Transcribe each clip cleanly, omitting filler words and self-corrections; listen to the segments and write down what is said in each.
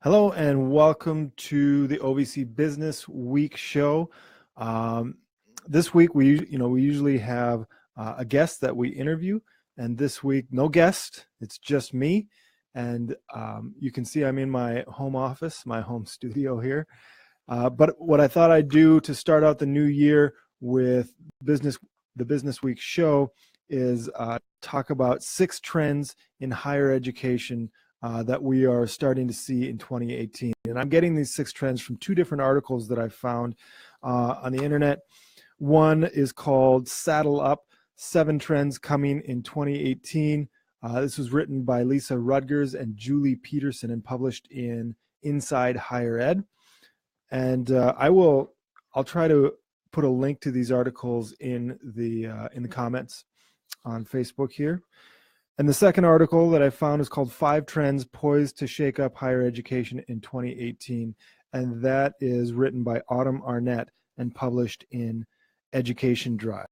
Hello and welcome to the OVC Business Week show. This week we usually have a guest that we interview, and this week no guest. It's just me, and you can see I'm in my home office, my home studio here. But what I thought I'd do to start out the new year with the Business Week show is talk about 6 trends in higher education that we are starting to see in 2018. And I'm getting these 6 trends from 2 different articles that I found on the internet. One is called Saddle Up, 7 Trends Coming in 2018. This was written by Lisa Rutgers and Julie Peterson and published in Inside Higher Ed. And I'll try to put a link to these articles in the comments on Facebook here. And the second article that I found is called 5 Trends Poised to Shake Up Higher Education in 2018. And that is written by Autumn Arnett and published in Education Drive.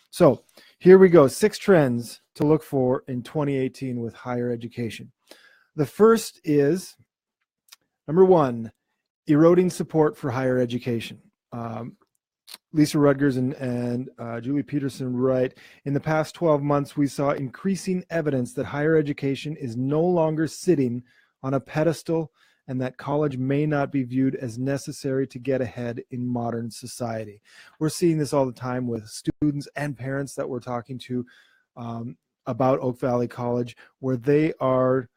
So here we go, 6 trends to look for in 2018 with higher education. The first is, number 1, eroding support for higher education. Lisa Rutgers and Julie Peterson write, in the past 12 months, we saw increasing evidence that higher education is no longer sitting on a pedestal and that college may not be viewed as necessary to get ahead in modern society. We're seeing this all the time with students and parents that we're talking to about Oak Valley College, where they're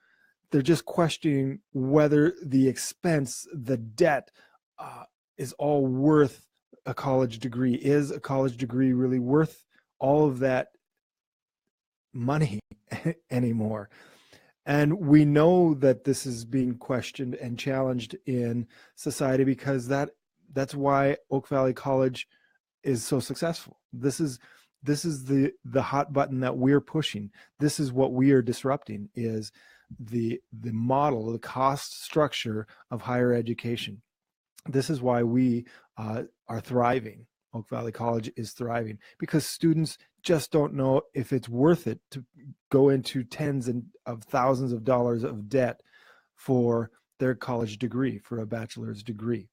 just questioning whether the expense, the debt, is all worth a college degree. Is a college degree really worth all of that money anymore? And we know that this is being questioned and challenged in society because that's why Oak Valley College is so successful. This is the hot button that we're pushing. This is what we are disrupting, is the model, the cost structure of higher education. This is why we are thriving. Oak Valley College is thriving because students just don't know if it's worth it to go into tens of thousands of dollars of debt for their college degree, for a bachelor's degree.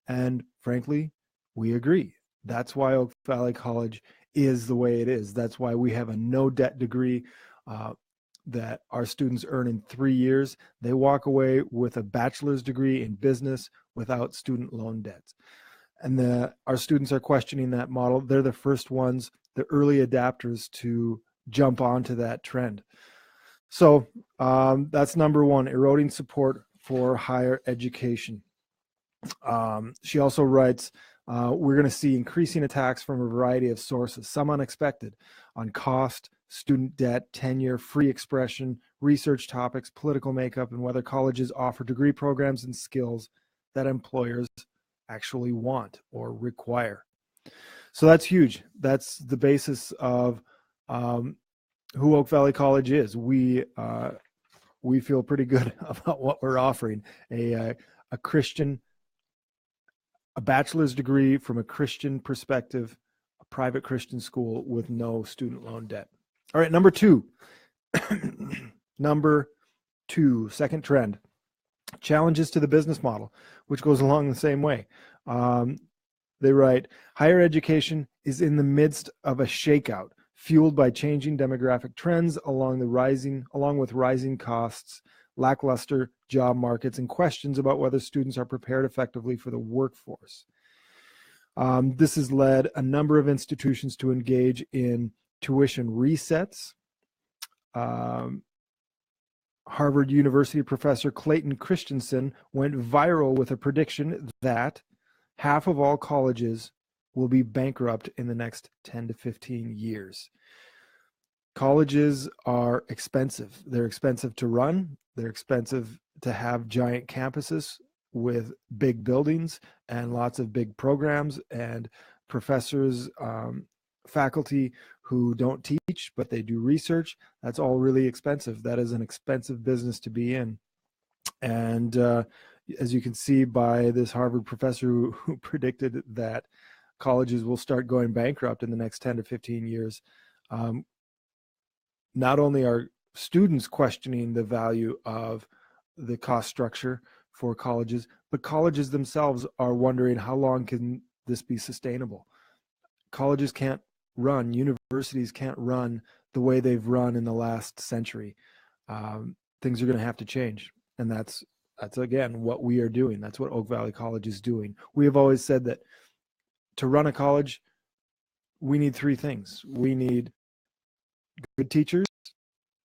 And frankly, we agree. That's why Oak Valley College is the way it is. That's why we have a no debt degree that our students earn in 3 years. They walk away with a bachelor's degree in business without student loan debts. And our students are questioning that model. They're the first ones, the early adapters, to jump onto that trend. So that's number 1, eroding support for higher education. She also writes, we're going to see increasing attacks from a variety of sources, some unexpected, on cost, student debt, tenure, free expression, research topics, political makeup, and whether colleges offer degree programs and skills that employers actually want or require. So that's huge. That's the basis of who Oak Valley College is. We feel pretty good about what we're offering. A Christian, a bachelor's degree from a Christian perspective, a private Christian school with no student loan debt. All right, number 2. Number 2, second trend, challenges to the business model, which goes along the same way. They write, higher education is in the midst of a shakeout, fueled by changing demographic trends along with rising costs, lackluster job markets, and questions about whether students are prepared effectively for the workforce. This has led a number of institutions to engage in tuition resets. Harvard University professor Clayton Christensen went viral with a prediction that half of all colleges will be bankrupt in the next 10 to 15 years. Colleges are expensive. They're expensive to run. They're expensive to have giant campuses with big buildings and lots of big programs and professors, faculty who don't teach, but they do research. That's all really expensive. That is an expensive business to be in. And as you can see by this Harvard professor who predicted that colleges will start going bankrupt in the next 10 to 15 years, not only are students questioning the value of the cost structure for colleges, but colleges themselves are wondering how long can this be sustainable. Colleges can't run, universities can't run the way they've run in the last century. Things are going to have to change, and that's again what we are doing. That's what Oak Valley College is doing. We have always said that to run a college, we need three things. We need good teachers,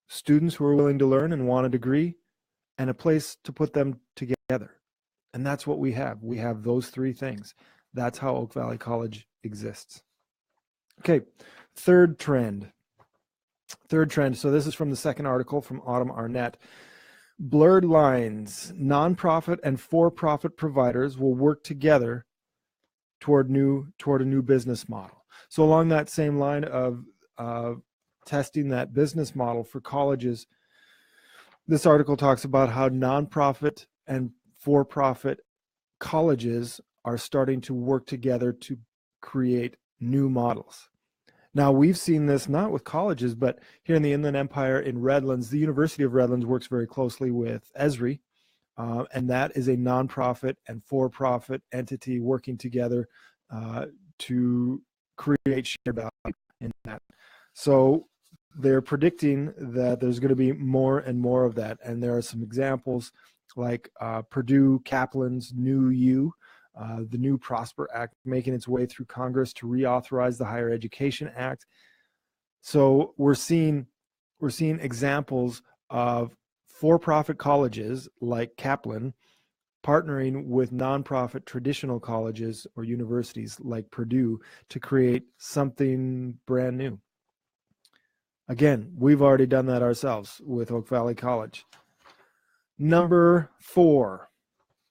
students who are willing to learn and want a degree, and a place to put them together. And that's what we have. We have those three things. That's how Oak Valley College exists. Okay, third trend. So this is from the second article from Autumn Arnett. Blurred lines. Nonprofit and for-profit providers will work together toward a new business model. So along that same line of testing that business model for colleges, this article talks about how nonprofit and for-profit colleges are starting to work together to create new models. Now, we've seen this not with colleges, but here in the Inland Empire in Redlands, the University of Redlands works very closely with Esri, and that is a nonprofit and for-profit entity working together to create shared value in that. So they're predicting that there's going to be more and more of that. And there are some examples like Purdue Kaplan's New U, the new Prosper Act making its way through Congress to reauthorize the Higher Education Act. So we're seeing examples of for-profit colleges like Kaplan partnering with nonprofit traditional colleges or universities like Purdue to create something brand new. Again, we've already done that ourselves with Oak Valley College. Number 4,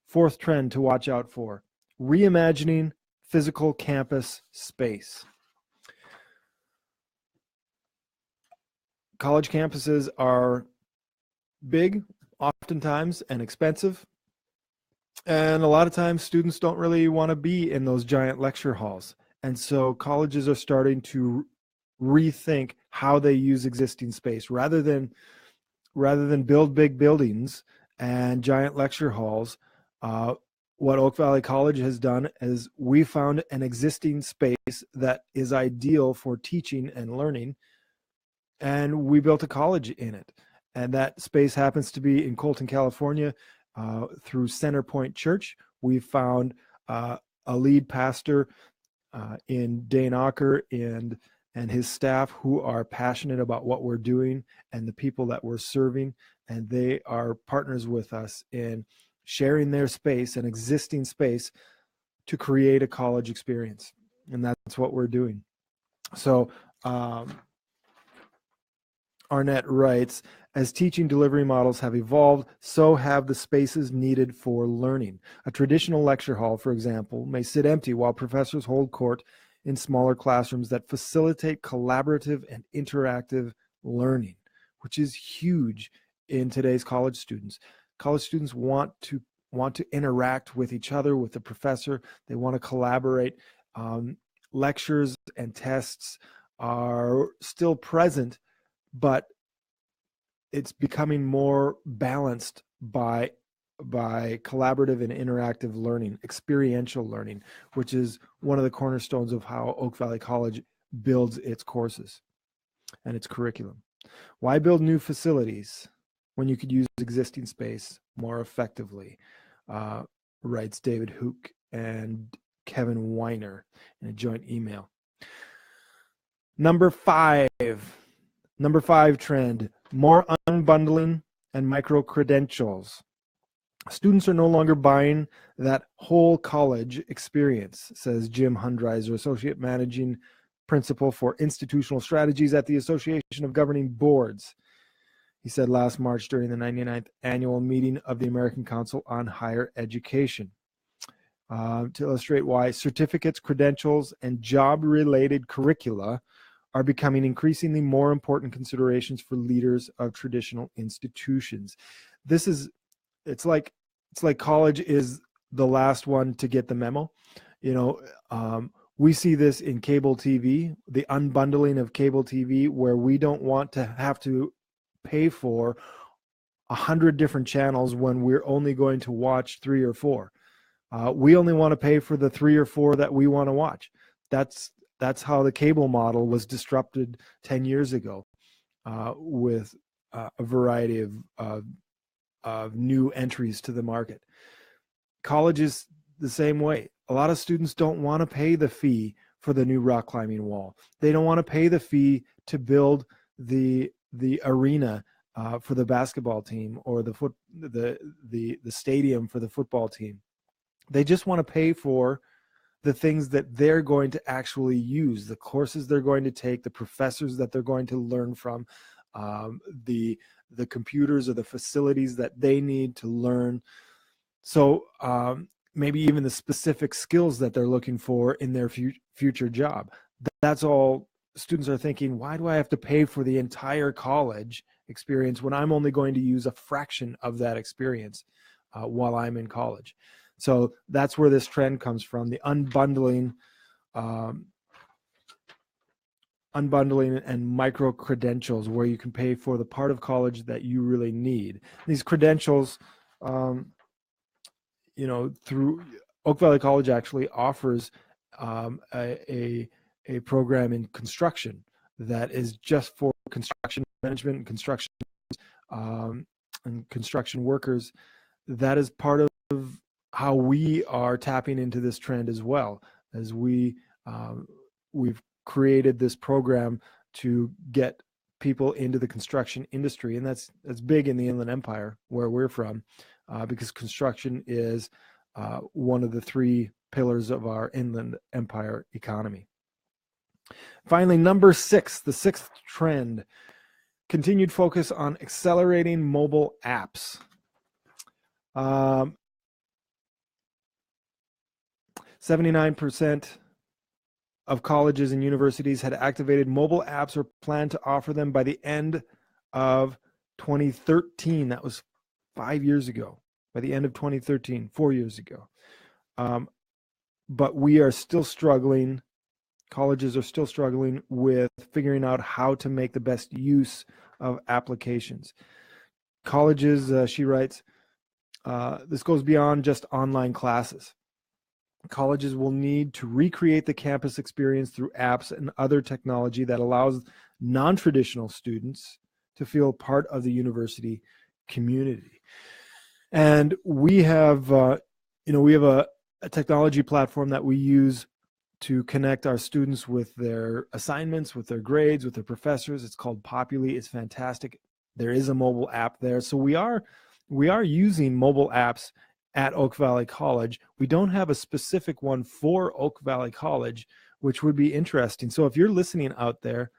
fourth trend to watch out for, reimagining physical campus space. College campuses are big, oftentimes, and expensive. And a lot of times students don't really want to be in those giant lecture halls. And so colleges are starting to rethink how they use existing space rather than build big buildings and giant lecture halls. What Oak Valley College has done is we found an existing space that is ideal for teaching and learning, and we built a college in it. And that space happens to be in Colton, California, through Center Point Church. We found a lead pastor in Dane Ocker and his staff who are passionate about what we're doing and the people that we're serving, and they are partners with us in sharing their space, an existing space, to create a college experience. And that's what we're doing. So Arnett writes, as teaching delivery models have evolved, so have the spaces needed for learning. A traditional lecture hall, for example, may sit empty while professors hold court in smaller classrooms that facilitate collaborative and interactive learning, which is huge in today's college students. College students want to interact with each other, with the professor. They want to collaborate. Lectures and tests are still present, but it's becoming more balanced by collaborative and interactive learning, experiential learning, which is one of the cornerstones of how Oak Valley College builds its courses and its curriculum. Why build new facilities when you could use existing space more effectively, writes David Hook and Kevin Weiner in a joint email. Number five trend, more unbundling and microcredentials. Students are no longer buying that whole college experience, says Jim Hundreiser, Associate Managing Principal for Institutional Strategies at the Association of Governing Boards. He said last March during the 99th annual meeting of the American Council on Higher Education. To illustrate why, certificates, credentials, and job-related curricula are becoming increasingly more important considerations for leaders of traditional institutions. It's like college is the last one to get the memo. We see this in cable TV, the unbundling of cable TV, where we don't want to have to pay for 100 different channels when we're only going to watch 3 or 4. We only want to pay for the 3 or 4 that we want to watch. That's how the cable model was disrupted 10 years ago with a variety of new entries to the market. College is the same way. A lot of students don't want to pay the fee for the new rock climbing wall. They don't want to pay the fee to build the arena for the basketball team or the stadium for the football team. They just want to pay for the things that they're going to actually use, the courses they're going to take, the professors that they're going to learn from, the computers or the facilities that they need to learn. So maybe even the specific skills that they're looking for in their future job. That's all students are thinking. Why do I have to pay for the entire college experience when I'm only going to use a fraction of that experience while I'm in college? So that's where this trend comes from, the unbundling and micro-credentials, where you can pay for the part of college that you really need. These credentials, through Oak Valley College actually offers a program in construction that is just for construction management and construction workers. That is part of how we are tapping into this trend as well, as we've created this program to get people into the construction industry. And that's big in the Inland Empire where we're from, because construction is one of the 3 pillars of our Inland Empire economy. Finally, number 6, the 6th trend, continued focus on accelerating mobile apps. 79% of colleges and universities had activated mobile apps or planned to offer them by the end of 2013. That was 5 years ago. By the end of 2013, 4 years ago. But we are still struggling. Colleges are still struggling with figuring out how to make the best use of applications. Colleges, she writes, this goes beyond just online classes. Colleges will need to recreate the campus experience through apps and other technology that allows non-traditional students to feel part of the university community. And we have, a technology platform that we use to connect our students with their assignments, with their grades, with their professors. It's called Populi. It's fantastic. There is a mobile app there. So we are using mobile apps at Oak Valley College. We don't have a specific one for Oak Valley College, which would be interesting. So if you're listening out there,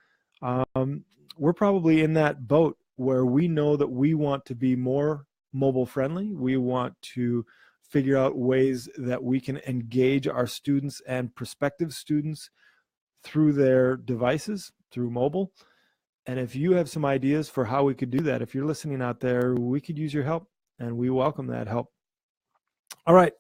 we're probably in that boat where we know that we want to be more mobile friendly. We want to figure out ways that we can engage our students and prospective students through their devices, through mobile. And if you have some ideas for how we could do that, if you're listening out there, we could use your help, and we welcome that help. All right.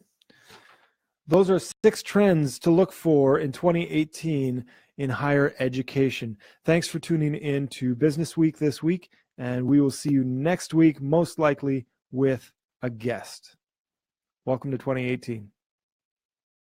Those are 6 trends to look for in 2018 in higher education. Thanks for tuning in to Business Week this week, and we will see you next week, most likely with a guest. Welcome to 2018.